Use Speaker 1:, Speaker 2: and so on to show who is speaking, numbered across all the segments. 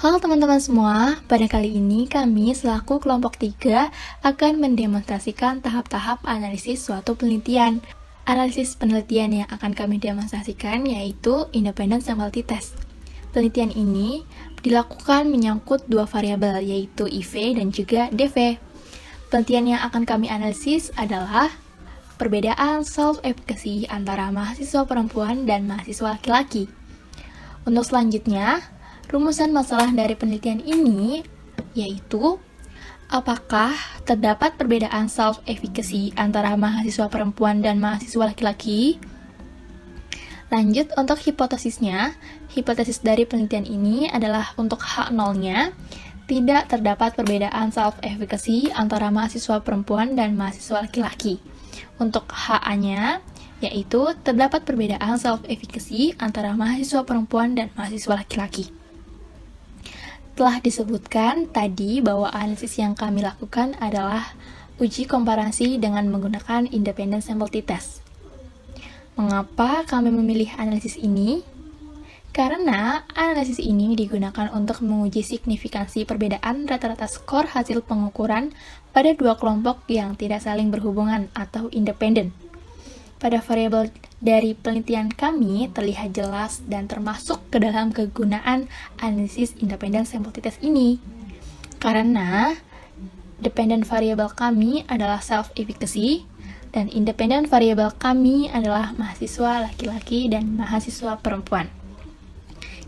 Speaker 1: Halo teman-teman semua, pada kali ini kami selaku kelompok 3 akan mendemonstrasikan tahap-tahap analisis suatu penelitian. Analisis penelitian yang akan kami demonstrasikan yaitu Independent Sampling Test. Penelitian ini dilakukan menyangkut dua variabel yaitu IV dan juga DV. Penelitian yang akan kami analisis adalah perbedaan self-efficacy antara mahasiswa perempuan dan mahasiswa laki-laki. Untuk selanjutnya, rumusan masalah dari penelitian ini yaitu apakah terdapat perbedaan self-efficacy antara mahasiswa perempuan dan mahasiswa laki-laki? Lanjut untuk hipotesisnya, hipotesis dari penelitian ini adalah untuk H0-nya tidak terdapat perbedaan self-efficacy antara mahasiswa perempuan dan mahasiswa laki-laki. Untuk HA-nya yaitu terdapat perbedaan self-efficacy antara mahasiswa perempuan dan mahasiswa laki-laki. Telah disebutkan tadi bahwa analisis yang kami lakukan adalah uji komparasi dengan menggunakan Independent Sampling Test. Mengapa kami memilih analisis ini? Karena analisis ini digunakan untuk menguji signifikansi perbedaan rata-rata skor hasil pengukuran pada dua kelompok yang tidak saling berhubungan atau independen. Pada variabel dari penelitian kami terlihat jelas dan termasuk ke dalam kegunaan analisis Independent Sampling Test ini. Karena dependent variable kami adalah self-efficacy dan independent variable kami adalah mahasiswa laki-laki dan mahasiswa perempuan.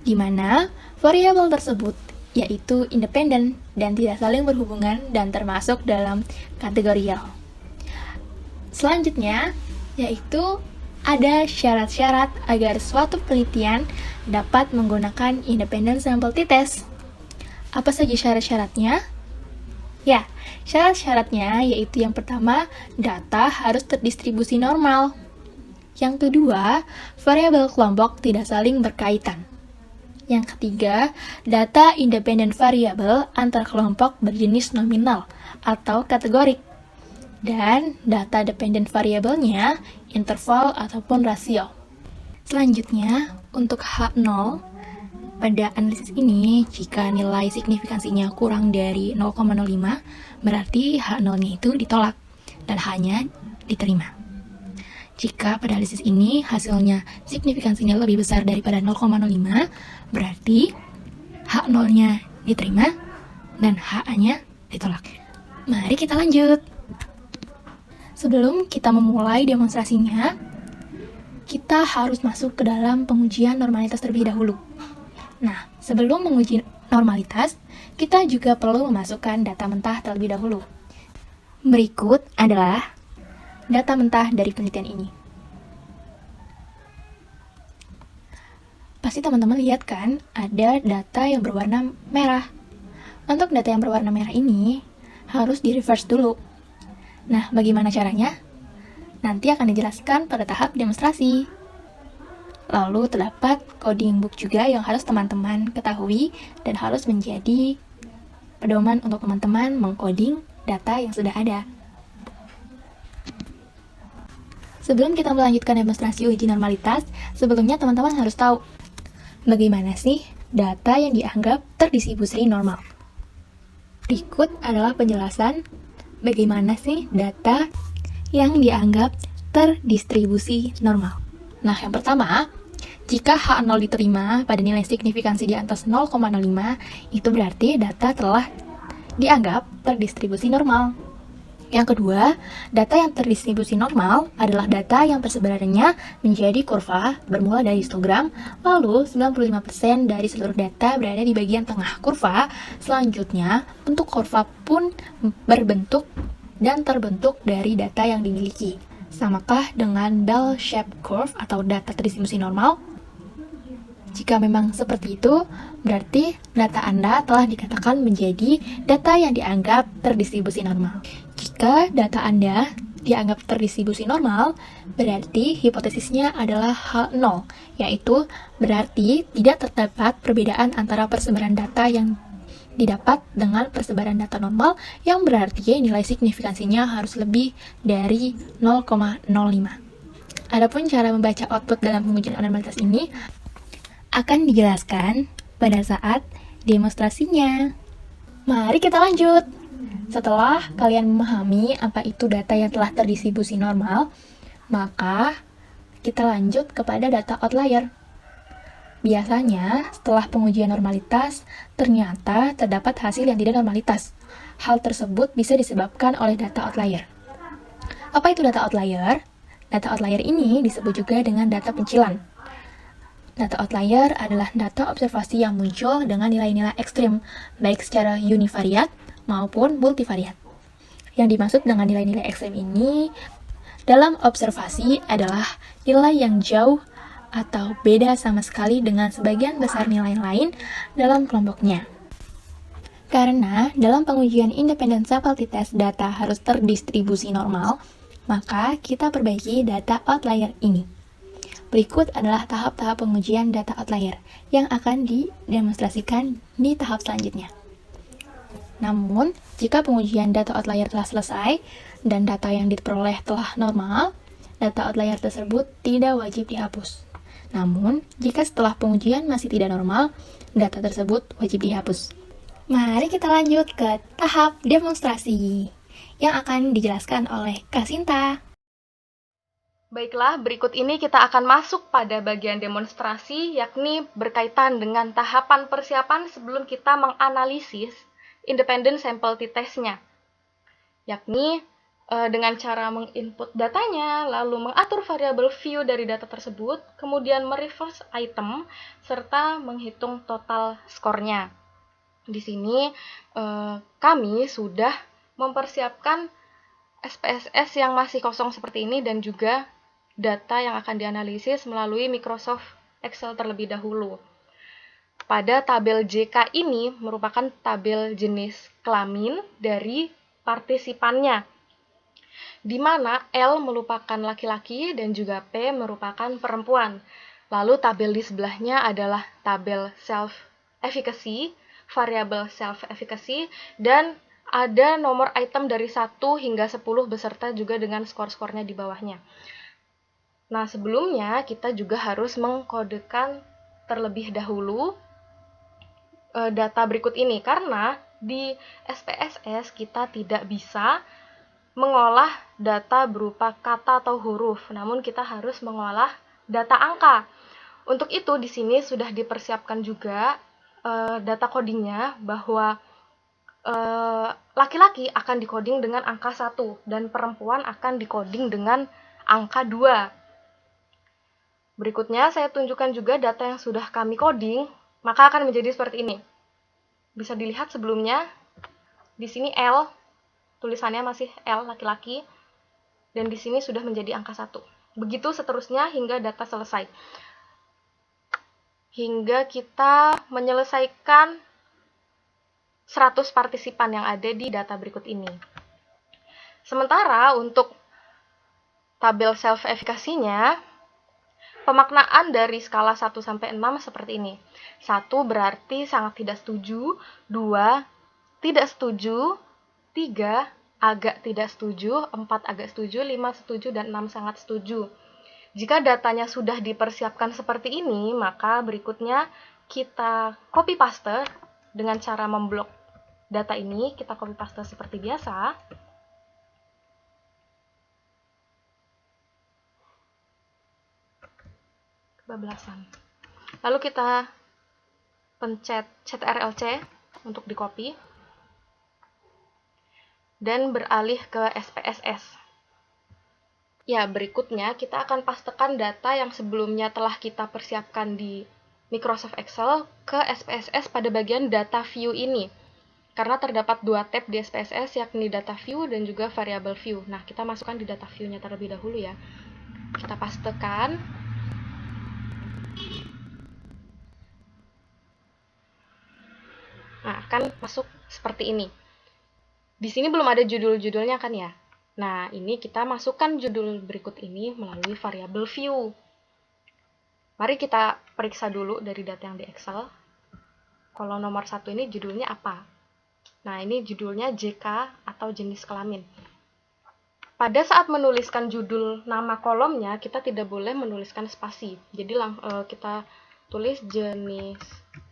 Speaker 1: Di mana variabel tersebut yaitu independen dan tidak saling berhubungan dan termasuk dalam kategori real. Selanjutnya, yaitu ada syarat-syarat agar suatu penelitian dapat menggunakan Independent Sampling Test. Apa saja syarat-syaratnya? Ya, syarat-syaratnya yaitu yang pertama, data harus terdistribusi normal. Yang kedua, variabel kelompok tidak saling berkaitan. Yang ketiga, data independen variabel antar kelompok berjenis nominal atau kategorik. Dan data dependent variabelnya interval ataupun rasio. Selanjutnya, untuk H0, pada analisis ini, jika nilai signifikansinya kurang dari 0,05, berarti H0-nya itu ditolak dan hanya diterima. Jika pada analisis ini hasilnya signifikansinya lebih besar daripada 0,05, berarti H0-nya diterima dan HA-nya ditolak. Mari kita lanjut. Sebelum kita memulai demonstrasinya, kita harus masuk ke dalam pengujian normalitas terlebih dahulu. Nah, sebelum menguji normalitas, kita juga perlu memasukkan data mentah terlebih dahulu. Berikut adalah data mentah dari penelitian ini. Pasti teman-teman lihat kan, ada data yang berwarna merah. Untuk data yang berwarna merah ini, harus di-reverse dulu. Nah, bagaimana caranya? Nanti akan dijelaskan pada tahap demonstrasi. Lalu terdapat coding book juga yang harus teman-teman ketahui dan harus menjadi pedoman untuk teman-teman mengcoding data yang sudah ada. Sebelum kita melanjutkan demonstrasi uji normalitas, sebelumnya teman-teman harus tahu bagaimana sih data yang dianggap terdistribusi normal. Berikut adalah penjelasan bagaimana sih data yang dianggap terdistribusi normal. Nah, yang pertama, jika H0 diterima pada nilai signifikansi di atas 0,05, itu berarti data telah dianggap terdistribusi normal. Yang kedua, data yang terdistribusi normal adalah data yang persebarannya menjadi kurva bermula dari histogram, lalu 95% dari seluruh data berada di bagian tengah kurva. Selanjutnya, bentuk kurva pun berbentuk dan terbentuk dari data yang dimiliki. Samakah dengan bell-shaped curve atau data terdistribusi normal? Jika memang seperti itu, berarti data Anda telah dikatakan menjadi data yang dianggap terdistribusi normal. Jika data Anda dianggap terdistribusi normal, berarti hipotesisnya adalah H0, yaitu berarti tidak terdapat perbedaan antara persebaran data yang didapat dengan persebaran data normal, yang berarti nilai signifikansinya harus lebih dari 0,05. Adapun cara membaca output dalam pengujian normalitas ini akan dijelaskan pada saat demonstrasinya. Mari kita lanjut. Setelah kalian memahami apa itu data yang telah terdistribusi normal, maka kita lanjut kepada data outlier. Biasanya, setelah pengujian normalitas, ternyata terdapat hasil yang tidak normalitas. Hal tersebut bisa disebabkan oleh data outlier. Apa itu data outlier? Data outlier ini disebut juga dengan data pencilan. Data outlier adalah data observasi yang muncul dengan nilai-nilai ekstrim, baik secara univariat maupun multivariat. Yang dimaksud dengan nilai-nilai ekstrim ini dalam observasi adalah nilai yang jauh atau beda sama sekali dengan sebagian besar nilai lain dalam kelompoknya. Karena dalam pengujian independent sample t-test data harus terdistribusi normal, maka kita perbaiki data outlier ini. Berikut adalah tahap-tahap pengujian data outlier yang akan didemonstrasikan di tahap selanjutnya. Namun, jika pengujian data outlier telah selesai dan data yang diperoleh telah normal, data outlier tersebut tidak wajib dihapus. Namun, jika setelah pengujian masih tidak normal, data tersebut wajib dihapus. Mari kita lanjut ke tahap demonstrasi yang akan dijelaskan oleh Kak Sinta.
Speaker 2: Baiklah, berikut ini kita akan masuk pada bagian demonstrasi, yakni berkaitan dengan tahapan persiapan sebelum kita menganalisis independent sample t-testnya, yakni dengan cara menginput datanya, lalu mengatur variabel view dari data tersebut, kemudian mereverse item, serta menghitung total skornya. Di sini kami sudah mempersiapkan SPSS yang masih kosong seperti ini dan juga data yang akan dianalisis melalui Microsoft Excel terlebih dahulu. Pada tabel JK ini merupakan tabel jenis kelamin dari partisipannya, di mana L merupakan laki-laki dan juga P merupakan perempuan. Lalu tabel di sebelahnya adalah tabel self-efficacy, variabel self-efficacy, dan ada nomor item dari 1 hingga 10 beserta juga dengan skor-skornya di bawahnya. Nah, sebelumnya kita juga harus mengkodekan terlebih dahulu data berikut ini, karena di SPSS kita tidak bisa mengolah data berupa kata atau huruf, namun kita harus mengolah data angka. Untuk itu di sini sudah dipersiapkan juga data codingnya, bahwa laki-laki akan dikoding dengan angka 1 dan perempuan akan dikoding dengan angka 2. Berikutnya saya tunjukkan juga data yang sudah kami coding, maka akan menjadi seperti ini. Bisa dilihat sebelumnya, di sini L, tulisannya masih L laki-laki, dan di sini sudah menjadi angka 1. Begitu seterusnya hingga data selesai. Hingga kita menyelesaikan 100 partisipan yang ada di data berikut ini. Sementara untuk tabel self-efficacy-nya, pemaknaan dari skala 1 sampai 6 seperti ini. 1 berarti sangat tidak setuju, 2 tidak setuju, 3 agak tidak setuju, 4 agak setuju, 5 setuju, dan 6 sangat setuju. Jika datanya sudah dipersiapkan seperti ini, maka berikutnya kita copy paste dengan cara memblok data ini. Kita copy paste seperti biasa. Kebablasan. Lalu kita pencet Ctrl+C untuk di copy dan beralih ke SPSS. Ya, berikutnya kita akan pastekan data yang sebelumnya telah kita persiapkan di Microsoft Excel ke SPSS pada bagian data view ini. Karena terdapat 2 tab di SPSS, yakni data view dan juga variable view. Nah, kita masukkan di data view-nya terlebih dahulu ya. Kita pastekan. Nah, akan masuk seperti ini. Di sini belum ada judul-judulnya kan ya? Nah, ini kita masukkan judul berikut ini melalui variabel view. Mari kita periksa dulu dari data yang di Excel. Kolom nomor 1 ini judulnya apa? Nah, ini judulnya JK atau jenis kelamin. Pada saat menuliskan judul nama kolomnya, kita tidak boleh menuliskan spasi. Jadi kita tulis jenis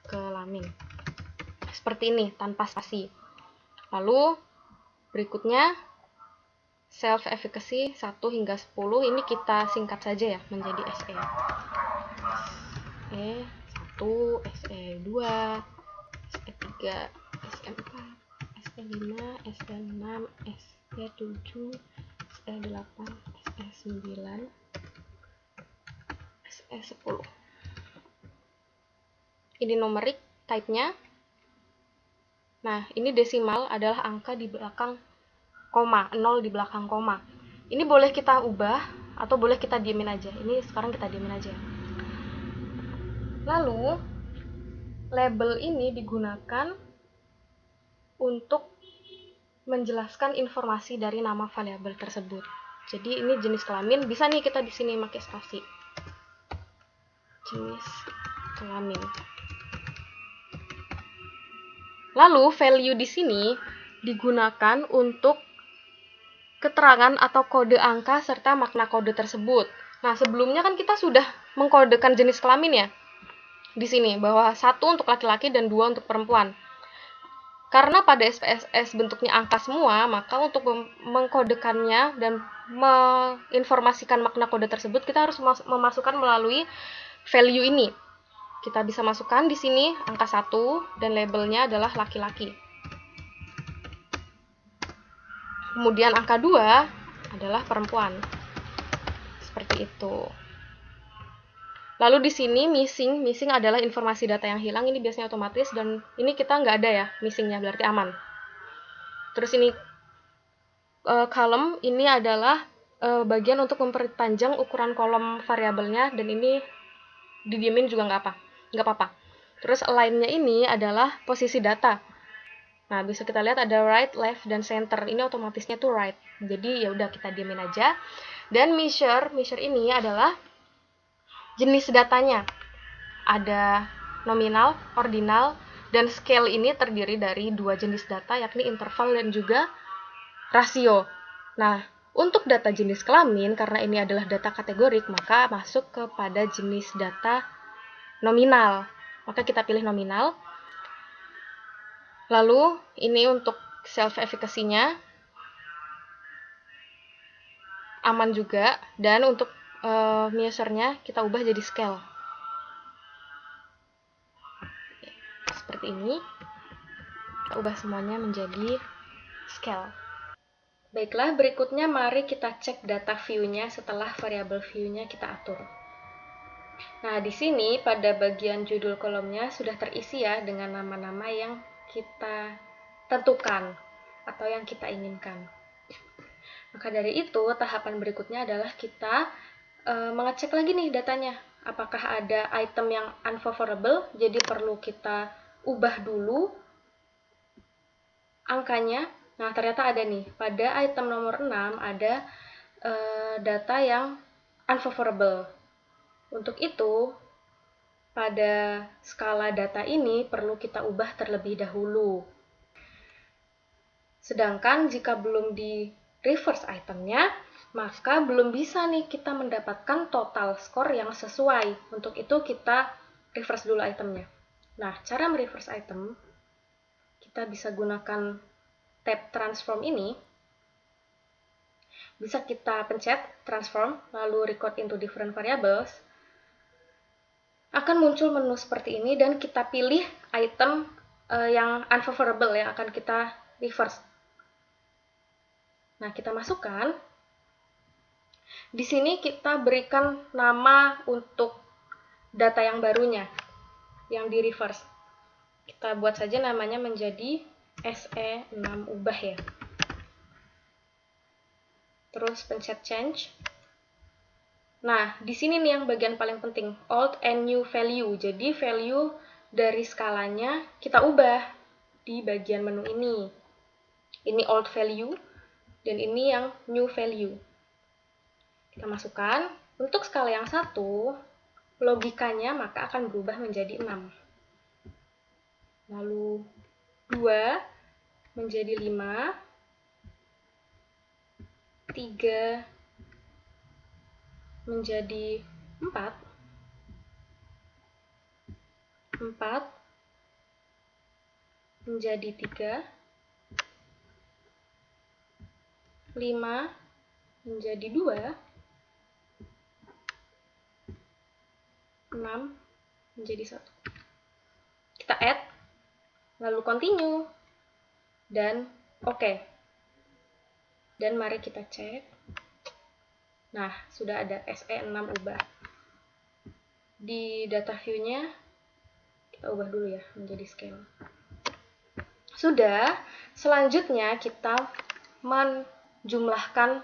Speaker 2: kelamin. seperti ini tanpa spasi. Lalu berikutnya self efficacy 1 hingga 10 ini kita singkat saja ya menjadi SE. SE1, SE2, SE3, SE4, SE5, SE6, SE7, SE8, SE9, SE10. Ini numerik type-nya. Nah, ini desimal adalah angka di belakang koma, 0 di belakang koma. Ini boleh kita ubah atau boleh kita diemin aja. Ini sekarang kita diemin aja. Lalu, label ini digunakan untuk menjelaskan informasi dari nama variabel tersebut. Jadi ini jenis kelamin, bisa nih kita di sini pakai spasi. Jenis kelamin. Lalu value di sini digunakan untuk keterangan atau kode angka serta makna kode tersebut. Nah, sebelumnya kan kita sudah mengkodekan jenis kelamin ya. Di sini bahwa 1 untuk laki-laki dan 2 untuk perempuan. Karena pada SPSS bentuknya angka semua, maka untuk mengkodekannya dan menginformasikan makna kode tersebut, kita harus memasukkan melalui value ini. Kita bisa masukkan di sini angka 1 dan labelnya adalah laki-laki. Kemudian angka 2 adalah perempuan. Seperti itu. Lalu di sini missing adalah informasi data yang hilang, ini biasanya otomatis dan ini kita nggak ada ya missingnya, berarti aman. Terus ini column ini adalah bagian untuk memperpanjang ukuran kolom variabelnya dan ini didiemin juga nggak apa-apa. Terus align-nya ini adalah posisi data. Nah, bisa kita lihat ada right, left, dan center. Ini otomatisnya tuh right. Jadi ya udah kita diemin aja. Dan measure ini adalah jenis datanya. Ada nominal, ordinal, dan scale ini terdiri dari 2 jenis data, yakni interval dan juga rasio. Nah, untuk data jenis kelamin, karena ini adalah data kategorik, maka masuk kepada jenis data nominal. Maka kita pilih nominal. Lalu, ini untuk self-efficacy-nya aman juga. Dan untuk measure-nya kita ubah jadi scale. Seperti ini. Kita ubah semuanya menjadi scale. Baiklah, berikutnya mari kita cek data view-nya setelah variabel view-nya kita atur. Nah, di sini pada bagian judul kolomnya sudah terisi ya dengan nama-nama yang kita tentukan atau yang kita inginkan. Maka dari itu, tahapan berikutnya adalah kita mengecek lagi nih datanya. Apakah ada item yang unfavorable, jadi perlu kita ubah dulu angkanya. Nah, ternyata ada nih. Pada item nomor 6 ada data yang unfavorable. Untuk itu, pada skala data ini perlu kita ubah terlebih dahulu. Sedangkan jika belum di reverse itemnya, maka belum bisa nih kita mendapatkan total skor yang sesuai. Untuk itu kita reverse dulu itemnya. Nah, cara mereverse item, kita bisa gunakan tab transform ini. Bisa kita pencet transform, lalu record into different variables. Akan muncul menu seperti ini dan kita pilih item yang unfavorable yang akan kita reverse. Nah, kita masukkan. Di sini kita berikan nama untuk data yang barunya, yang di reverse. Kita buat saja namanya menjadi SE6 ubah ya. Terus pencet change. Nah, di sini nih yang bagian paling penting, old and new value. Jadi value dari skalanya kita ubah di bagian menu ini. Ini old value dan ini yang new value. Kita masukkan. Untuk skala yang 1, logikanya maka akan berubah menjadi 6. Lalu 2 menjadi 5. 3 menjadi 4, 4 menjadi 3, 5 menjadi 2, 6 menjadi 1. Kita add, lalu continue, dan oke. Dan mari kita cek. Nah, sudah ada SE6 ubah. Di data view-nya, kita ubah dulu ya, menjadi scale. Sudah, selanjutnya kita menjumlahkan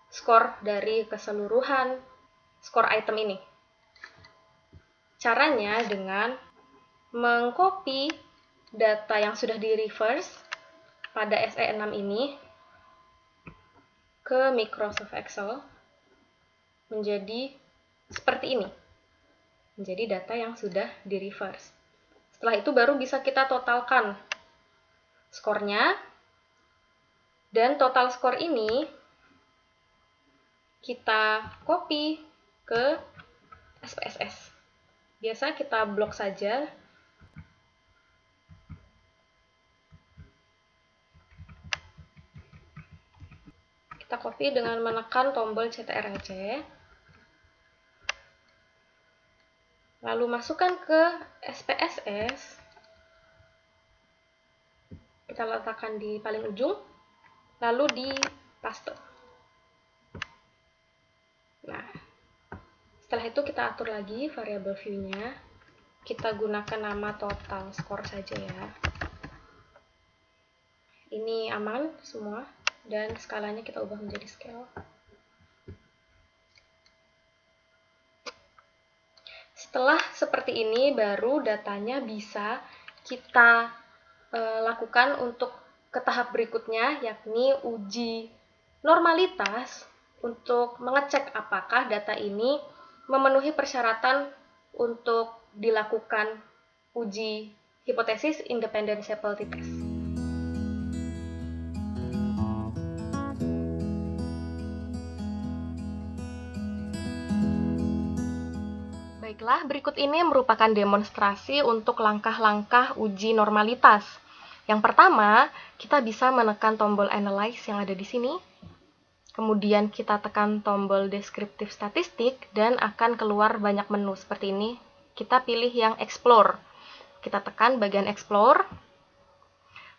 Speaker 2: skor dari keseluruhan skor item ini. Caranya dengan mengcopy data yang sudah di reverse pada SE6 ini ke Microsoft Excel menjadi seperti ini. Menjadi data yang sudah di reverse. Setelah itu baru bisa kita totalkan skornya. Dan total skor ini kita copy ke SPSS. Biasa kita blok saja. Kita copy dengan menekan tombol CTRL-C. Lalu masukkan ke SPSS. Kita letakkan di paling ujung. Lalu di paste. Nah, setelah itu kita atur lagi variabel view-nya. Kita gunakan nama total score saja ya. Ini aman semua. Dan skalanya kita ubah menjadi scale. Setelah seperti ini, baru datanya bisa kita lakukan untuk ke tahap berikutnya, yakni uji normalitas untuk mengecek apakah data ini memenuhi persyaratan untuk dilakukan uji hipotesis independent sample test. Baiklah, berikut ini merupakan demonstrasi untuk langkah-langkah uji normalitas. Yang pertama, kita bisa menekan tombol Analyze yang ada di sini. Kemudian kita tekan tombol Descriptive Statistic dan akan keluar banyak menu seperti ini. Kita pilih yang Explore. Kita tekan bagian Explore.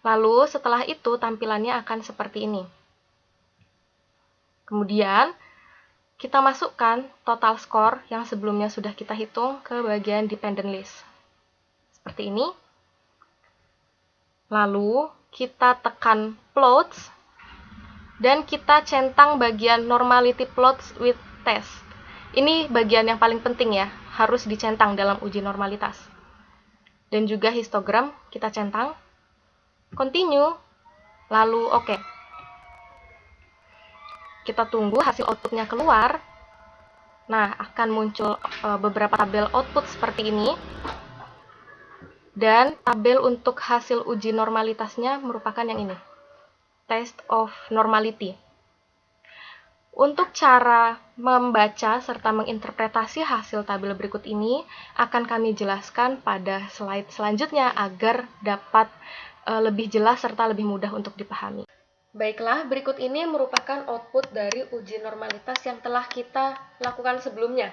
Speaker 2: Lalu setelah itu tampilannya akan seperti ini. Kemudian kita masukkan total score yang sebelumnya sudah kita hitung ke bagian dependent list. Seperti ini. Lalu kita tekan plots dan kita centang bagian normality plots with test. Ini bagian yang paling penting ya, harus dicentang dalam uji normalitas. Dan juga histogram kita centang. Continue, lalu oke. Kita tunggu hasil outputnya keluar. Nah, akan muncul beberapa tabel output seperti ini. Dan tabel untuk hasil uji normalitasnya merupakan yang ini. Test of normality. Untuk cara membaca serta menginterpretasi hasil tabel berikut ini akan kami jelaskan pada slide selanjutnya agar dapat lebih jelas serta lebih mudah untuk dipahami. Baiklah, berikut ini merupakan output dari uji normalitas yang telah kita lakukan sebelumnya.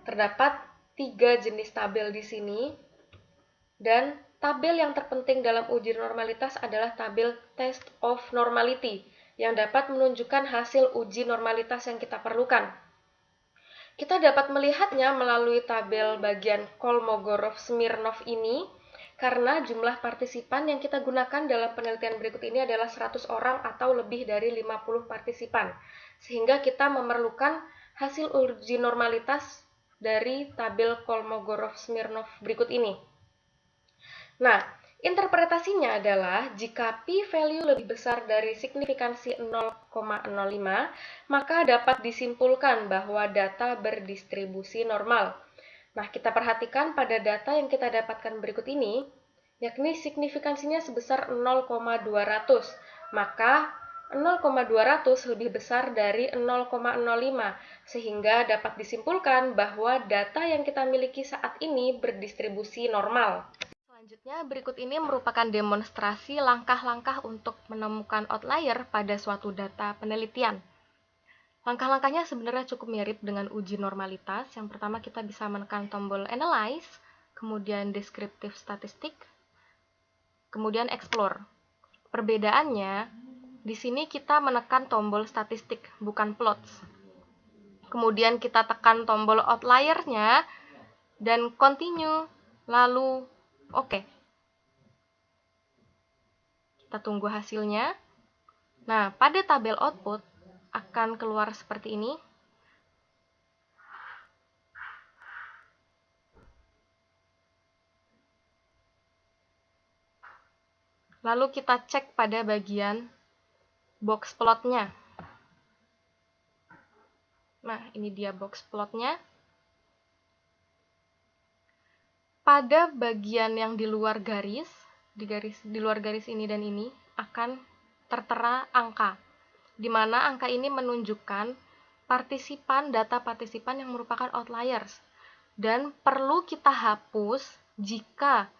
Speaker 2: Terdapat 3 jenis tabel di sini, dan tabel yang terpenting dalam uji normalitas adalah tabel test of normality, yang dapat menunjukkan hasil uji normalitas yang kita perlukan. Kita dapat melihatnya melalui tabel bagian Kolmogorov-Smirnov ini, karena jumlah partisipan yang kita gunakan dalam penelitian berikut ini adalah 100 orang atau lebih dari 50 partisipan. Sehingga kita memerlukan hasil uji normalitas dari tabel Kolmogorov-Smirnov berikut ini. Nah, interpretasinya adalah jika p-value lebih besar dari signifikansi 0,05, maka dapat disimpulkan bahwa data berdistribusi normal. Nah, kita perhatikan pada data yang kita dapatkan berikut ini, yakni signifikansinya sebesar 0,200, maka 0,200 lebih besar dari 0,05, sehingga dapat disimpulkan bahwa data yang kita miliki saat ini berdistribusi normal. Selanjutnya, berikut ini merupakan demonstrasi langkah-langkah untuk menemukan outlier pada suatu data penelitian. Langkah-langkahnya sebenarnya cukup mirip dengan uji normalitas. Yang pertama, kita bisa menekan tombol Analyze, kemudian Descriptive Statistic, kemudian Explore. Perbedaannya, di sini kita menekan tombol statistik, bukan plots. Kemudian kita tekan tombol outlier-nya, dan continue, lalu oke. Kita tunggu hasilnya. Nah, pada tabel output akan keluar seperti ini. Lalu kita cek pada bagian box plotnya. Nah, ini dia box plotnya. Pada bagian yang di luar garis, di luar garis ini dan ini akan tertera angka, di mana angka ini menunjukkan data partisipan yang merupakan outliers, dan perlu kita hapus jika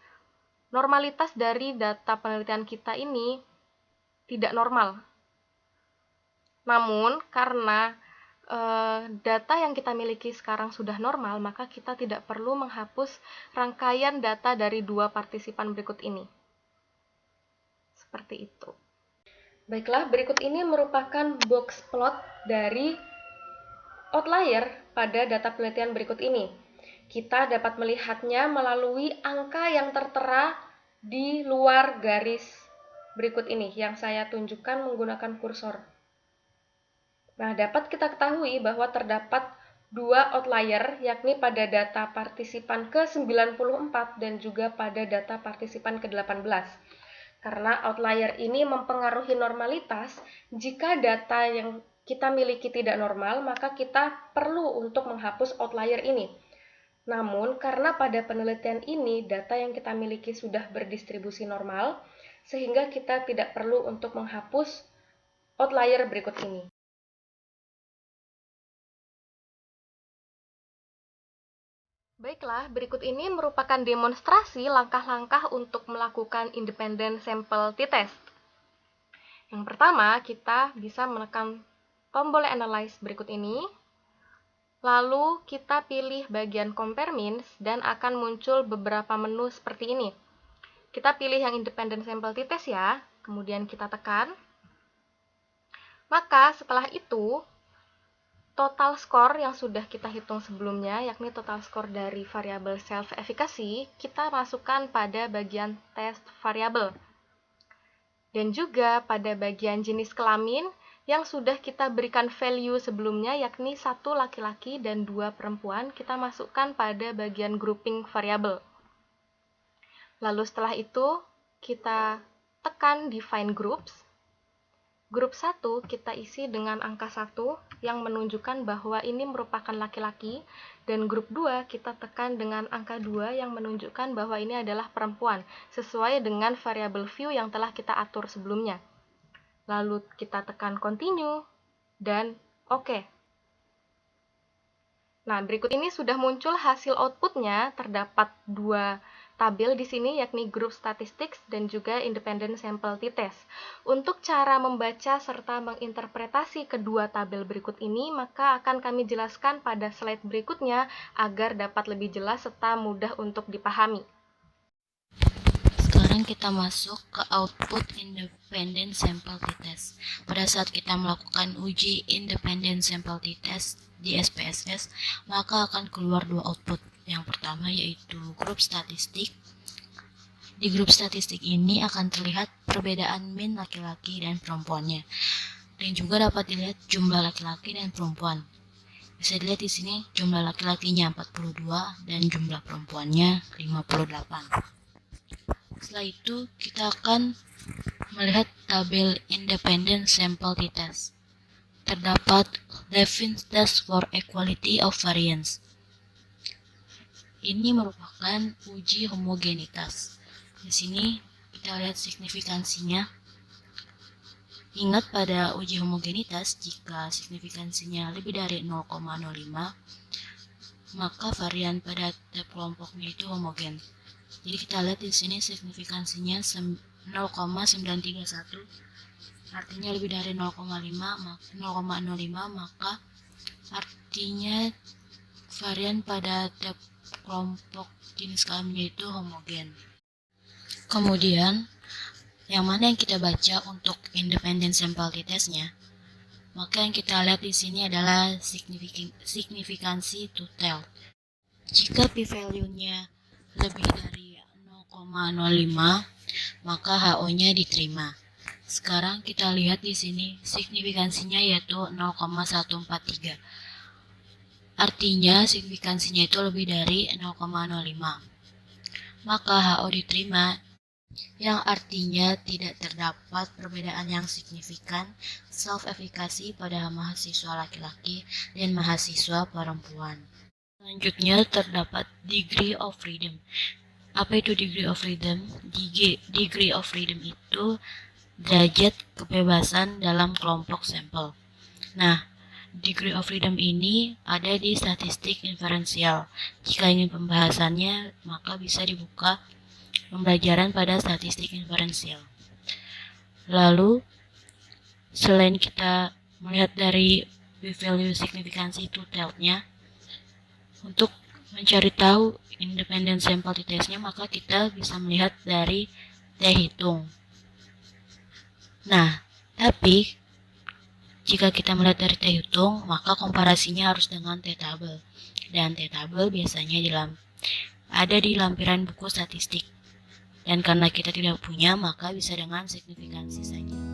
Speaker 2: normalitas dari data penelitian kita ini tidak normal. Namun, karena data yang kita miliki sekarang sudah normal, maka kita tidak perlu menghapus rangkaian data dari dua partisipan berikut ini. Seperti itu. Baiklah, berikut ini merupakan box plot dari outlier pada data penelitian berikut ini. Kita dapat melihatnya melalui angka yang tertera di luar garis berikut ini, yang saya tunjukkan menggunakan kursor. Nah, dapat kita ketahui bahwa terdapat dua outlier, yakni pada data partisipan ke-94 dan juga pada data partisipan ke-18. Karena outlier ini mempengaruhi normalitas, jika data yang kita miliki tidak normal, maka kita perlu untuk menghapus outlier ini. Namun, karena pada penelitian ini data yang kita miliki sudah berdistribusi normal, sehingga kita tidak perlu untuk menghapus outlier berikut ini. Baiklah, berikut ini merupakan demonstrasi langkah-langkah untuk melakukan independent sample t-test. Yang pertama, kita bisa menekan tombol Analyze berikut ini. Lalu kita pilih bagian Compare Means dan akan muncul beberapa menu seperti ini. Kita pilih yang independent sample t-test ya, kemudian kita tekan. Maka setelah itu, total score yang sudah kita hitung sebelumnya, yakni total score dari variabel self-efficacy, kita masukkan pada bagian test variable. Dan juga pada bagian jenis kelamin yang sudah kita berikan value sebelumnya, yakni 1 laki-laki dan 2 perempuan, kita masukkan pada bagian grouping variable. Lalu setelah itu, kita tekan define groups. Grup 1 kita isi dengan angka 1 yang menunjukkan bahwa ini merupakan laki-laki, dan grup 2 kita tekan dengan angka 2 yang menunjukkan bahwa ini adalah perempuan, sesuai dengan variabel view yang telah kita atur sebelumnya. Lalu kita tekan continue dan oke. Nah, berikut ini sudah muncul hasil outputnya, terdapat dua tabel di sini, yakni Group Statistics dan juga Independent Sample t-Test. Untuk cara membaca serta menginterpretasi kedua tabel berikut ini, maka akan kami jelaskan pada slide berikutnya agar dapat lebih jelas serta mudah untuk dipahami.
Speaker 3: Sekarang kita masuk ke output Independent Sample t-Test. Pada saat kita melakukan uji Independent Sample t-Test di SPSS, maka akan keluar dua output. Yang pertama yaitu grup statistik. Di grup statistik ini akan terlihat perbedaan min laki-laki dan perempuannya. Dan juga dapat dilihat jumlah laki-laki dan perempuan. Bisa dilihat di sini jumlah laki-lakinya 42 dan jumlah perempuannya 58. Setelah itu kita akan melihat tabel Independent Sample t-Test. Terdapat Levins Test for Equality of Variance. Ini merupakan uji homogenitas. Di sini kita lihat signifikansinya. Ingat pada uji homogenitas, jika signifikansinya lebih dari 0,05, maka varian pada tiap kelompoknya itu homogen. Jadi kita lihat di sini signifikansinya 0,931, artinya lebih dari 0,05, maka artinya varian pada tiap kelompok jenis kelaminnya itu homogen. Kemudian, yang mana yang kita baca untuk independent sample t-testnya? Maka yang kita lihat di sini adalah signifikansi total. Jika p-value-nya lebih dari 0,05, maka HO-nya diterima. Sekarang kita lihat di sini signifikansinya yaitu 0,143. Artinya signifikansinya itu lebih dari 0,05. Maka HO diterima, yang artinya tidak terdapat perbedaan yang signifikan self-efikasi pada mahasiswa laki-laki dan mahasiswa perempuan. Selanjutnya terdapat degree of freedom. Apa itu degree of freedom? Degree of freedom itu derajat kebebasan dalam kelompok sampel. Nah, degree of freedom ini ada di statistik inferensial. Jika ingin pembahasannya, maka bisa dibuka pembelajaran pada statistik inferensial. Lalu, selain kita melihat dari p-value signifikansi totalnya, untuk mencari tahu independent sample t-testnya, maka kita bisa melihat dari t-hitung. Nah, tapi jika kita melihat dari t-hitung, maka komparasinya harus dengan t-tabel. Dan t-tabel biasanya ada di lampiran buku statistik. Dan karena kita tidak punya, maka bisa dengan signifikansi saja.